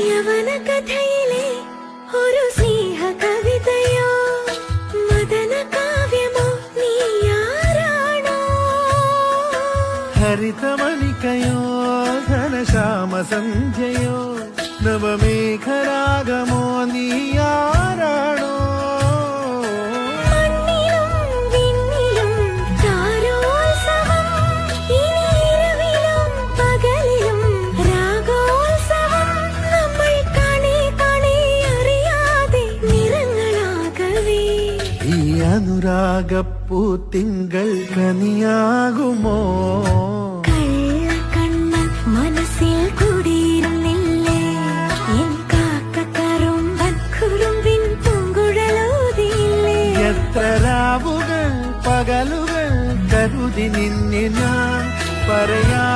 യവന കഥയിലെ ഒരു സ്നേഹ കവിതയോ മദന കാവ്യമോ നീയാരാണോ ഹരിതമണിക്കയോ ഘനശ്യാമ സന്ധ്യയോ നവമേഘരാഗമോ നീയാരാണോ അനുരാഗപ്പൂത്തിങ്കൾ കനിയാകുമോ